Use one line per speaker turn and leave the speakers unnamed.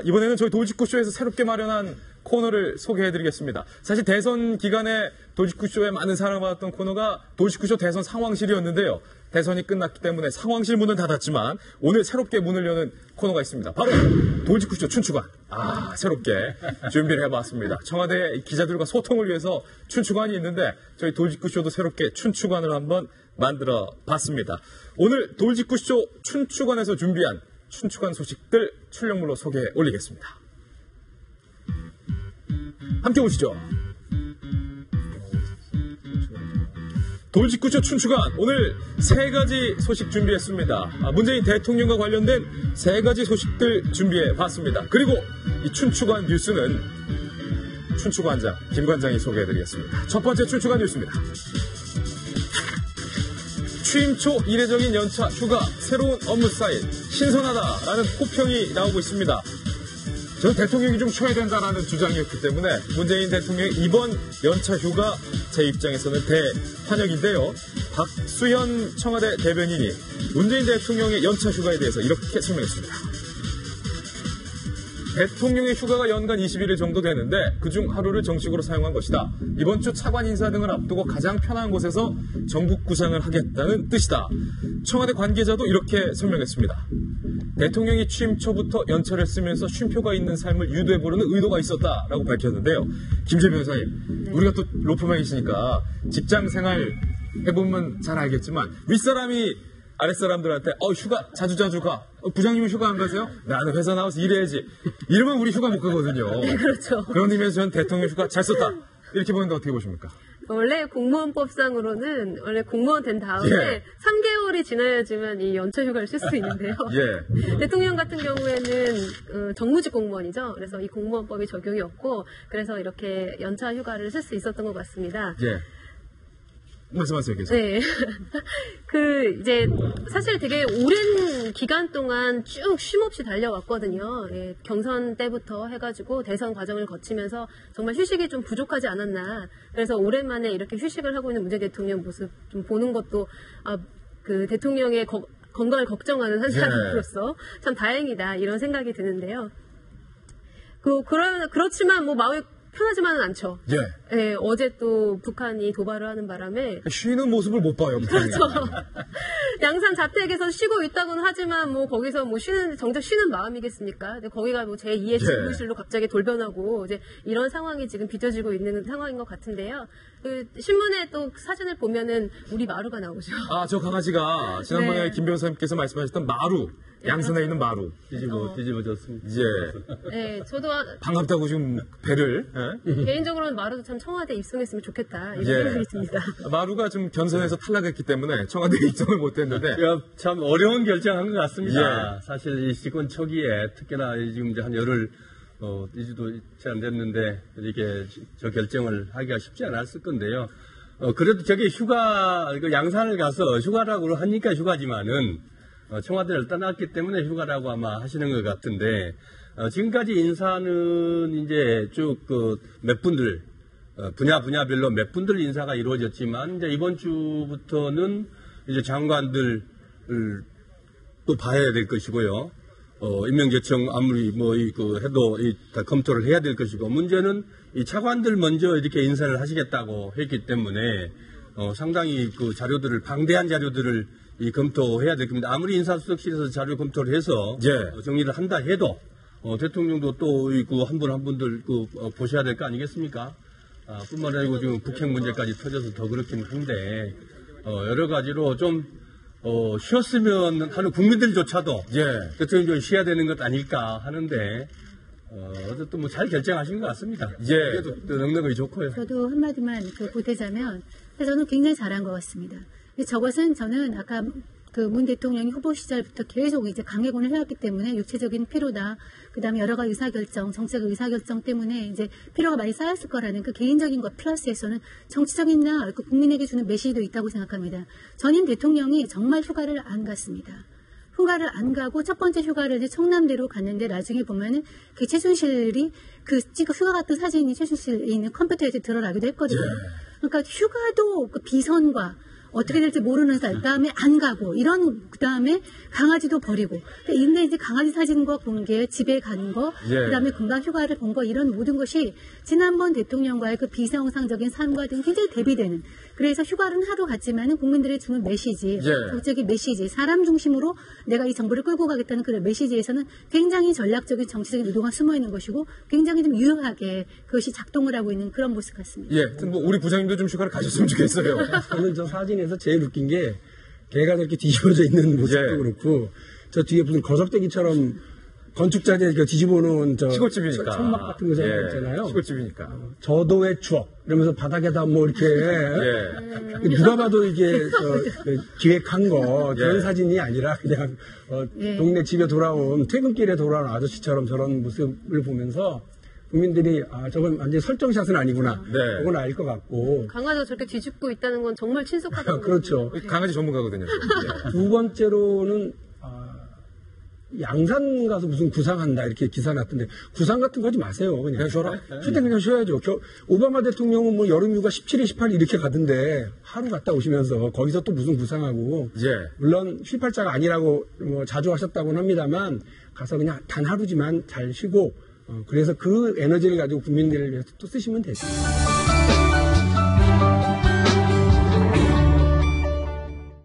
이번에는 저희 돌직구쇼에서 새롭게 마련한 코너를 소개해드리겠습니다. 사실 대선 기간에 돌직구쇼에 많은 사랑을 받았던 코너가 돌직구쇼 대선 상황실이었는데요. 대선이 끝났기 때문에 상황실 문은 닫았지만 오늘 새롭게 문을 여는 코너가 있습니다. 바로 돌직구쇼 춘추관. 새롭게 준비를 해봤습니다. 청와대 기자들과 소통을 위해서 춘추관이 있는데 저희 돌직구쇼도 새롭게 춘추관을 한번 만들어 봤습니다. 오늘 돌직구쇼 춘추관에서 준비한 춘추관 소식들 출력물로 소개해 올리겠습니다. 함께 보시죠. 돌직구쇼 춘추관, 오늘 3가지 소식 준비했습니다. 문재인 대통령과 관련된 3가지 소식들 준비해 봤습니다. 그리고 이 춘추관 뉴스는 춘추관장 김 관장이 소개해드리겠습니다. 첫 번째 춘추관 뉴스입니다. 취임 초 이례적인 연차 휴가, 새로운 업무 스타일, 신선하다라는 호평이 나오고 있습니다. 저는 대통령이 좀 쉬어야 된다라는 주장이었기 때문에 문재인 대통령의 이번 연차 휴가 제 입장에서는 대환영인데요. 박수현 청와대 대변인이 문재인 대통령의 연차 휴가에 대해서 이렇게 설명했습니다. 대통령의 휴가가 연간 21일 정도 되는데 그중 하루를 정식으로 사용한 것이다. 이번 주 차관 인사 등을 앞두고 가장 편한 곳에서 전국 구상을 하겠다는 뜻이다. 청와대 관계자도 이렇게 설명했습니다. 대통령이 취임 초부터 연차를 쓰면서 쉼표가 있는 삶을 유도해보려는 의도가 있었다라고 밝혔는데요. 김재 변호사님, 우리가 또 로펌이시니까 직장생활 해보면 잘 알겠지만 윗사람이 아랫사람들한테 휴가 자주 가. 부장님은 휴가 안 가세요? 나는 회사 나와서 일해야지. 이러면 우리 휴가 못 가거든요.
네, 그렇죠.
그런 의미에서 저는 대통령 휴가 잘 썼다. 이렇게 보는데 어떻게 보십니까?
원래 공무원법상으로는 원래 공무원 된 다음에 3개월이 지나야지만 이 연차 휴가를 쓸 수 있는데요. 대통령 같은 경우에는 정무직 공무원이죠. 그래서 이 공무원법이 적용이 없고 그래서 이렇게 연차 휴가를 쓸 수 있었던 것 같습니다.
말씀하세요, 계속.
네. 이제, 사실 되게 오랜 기간 동안 쭉 쉼없이 달려왔거든요. 경선 때부터 해가지고 대선 과정을 거치면서 정말 휴식이 좀 부족하지 않았나. 그래서 오랜만에 이렇게 휴식을 하고 있는 문재인 대통령 모습 좀 보는 것도, 대통령의 건강을 걱정하는 한 사람으로서 참 다행이다. 이런 생각이 드는데요. 그렇지만 마음이 편하지만은 않죠. 어제 또 북한이 도발을 하는 바람에
쉬는 모습을 못 봐요.
그렇죠. 양산 자택에서 쉬고 있다고는 하지만 거기서 정작 쉬는 마음이겠습니까? 근데 거기가 제2의 집무실로 갑자기 돌변하고 이제 이런 상황이 지금 빚어지고 있는 상황인 것 같은데요. 신문에 또 사진을 보면은 우리 마루가 나오죠.
저 강아지가 지난번에 김 변호사님께서 말씀하셨던 마루. 양산에 있는 마루.
뒤집어졌습니다.
네, 저도
반갑다고 지금 배를.
개인적으로는 마루도 참 청와대 입성했으면 좋겠다 이런 생각이 듭니다.
마루가 좀 견선에서 탈락했기 때문에 청와대에 입성을 못했는데
참 어려운 결정한 것 같습니다. 사실 이 집권 초기에 특히나 지금 이제 한 열흘 이주도 채 안 됐는데 이렇게 저 결정을 하기가 쉽지 않았을 건데요. 그래도 저게 양산을 가서 휴가라고 하니까 휴가지만은 청와대를 떠났기 때문에 휴가라고 아마 하시는 것 같은데, 지금까지 인사는 이제 쭉 몇 분들, 분야별로 몇 분들 인사가 이루어졌지만, 이제 이번 주부터는 이제 장관들을 또 봐야 될 것이고요. 임명제청 아무리 해도 다 검토를 해야 될 것이고, 문제는 이 차관들 먼저 이렇게 인사를 하시겠다고 했기 때문에, 상당히 방대한 자료들을 검토해야 될 겁니다. 아무리 인사수석실에서 자료 검토를 해서 정리를 한다 해도 대통령도 또 한 분 한 분들 보셔야 될 거 아니겠습니까? 뿐만 아니고 지금 북핵 문제까지 터져서 더 그렇긴 한데 여러 가지로 좀 쉬었으면 하는 국민들조차도 대통령 좀 쉬어야 되는 것 아닐까 하는데 어쨌든 잘 결정하신 것 같습니다. 그래도 넉넉히 좋고요.
저도 한마디만 보태자면 저는 굉장히 잘한 것 같습니다. 저것은 저는 아까 문 대통령이 후보 시절부터 계속 이제 강행군을 해왔기 때문에 육체적인 피로다. 그 다음에 여러 가지 의사결정, 정책 의사결정 때문에 이제 피로가 많이 쌓였을 거라는 개인적인 것 플러스에서는 정치적인나 국민에게 주는 메시지도 있다고 생각합니다. 전임 대통령이 정말 휴가를 안 갔습니다. 휴가를 안 가고 첫 번째 휴가를 이제 청남대로 갔는데 나중에 보면은 최순실이 휴가 갔던 사진이 최순실에 있는 컴퓨터에 드러나기도 했거든요. 그러니까 휴가도 비선과 어떻게 될지 모르는 살, 그다음에 안 가고 이런 그다음에 강아지도 버리고. 근데 이제 강아지 사진과 공개, 집에 가는 거,
예.
그다음에 금방 휴가를 본 거 이런 모든 것이 지난번 대통령과의 그 비정상적인 삶과 굉장히 대비되는. 그래서 휴가는 하루 갔지만은 국민들이 주는 메시지,
예.
정책의 메시지, 사람 중심으로 내가 이 정부를 끌고 가겠다는 그 메시지에서는 굉장히 전략적인 정치적인 의도가 숨어 있는 것이고 굉장히 좀 유효하게 그것이 작동을 하고 있는 그런 모습 같습니다.
예, 하여튼 뭐 우리 부장님도 좀 휴가를 가셨으면 좋겠어요.
저는 저 사진에서 제일 웃긴 게 개가 저렇게 뒤집어져 있는 모습도
예.
그렇고 저 뒤에 무슨 거석대기처럼 건축자재 뒤집어 놓은 저
시골집이니까.
천막 같은 거 생겼잖아요.
시골집이니까.
저도의 추억 이러면서 바닥에다 뭐 이렇게
예.
누가 봐도 이게 기획한 거 그런
예.
사진이 아니라 그냥
예.
동네 집에 돌아온 퇴근길에 돌아온 아저씨처럼 저런 모습을 보면서 국민들이 저건 완전 설정샷은 아니구나.
네.
그건 알 것 같고.
강아지가 저렇게 뒤집고 있다는 건 정말 친숙하다고.
그렇죠.
강아지 전문가거든요. 예.
두 번째로는 양산 가서 무슨 구상한다 이렇게 기사 났던데 구상 같은 거 하지 마세요. 그냥 쉬어라. 쉴 때 그냥 쉬어야죠. 오바마 대통령은 뭐 여름휴가 17일, 18일 이렇게 가던데 하루 갔다 오시면서 거기서 또 무슨 구상하고
예.
물론 쉴팔자가 아니라고 뭐 자주 하셨다고는 합니다만 가서 그냥 단 하루지만 잘 쉬고 그래서 그 에너지를 가지고 국민들을 위해서 또 쓰시면 되죠.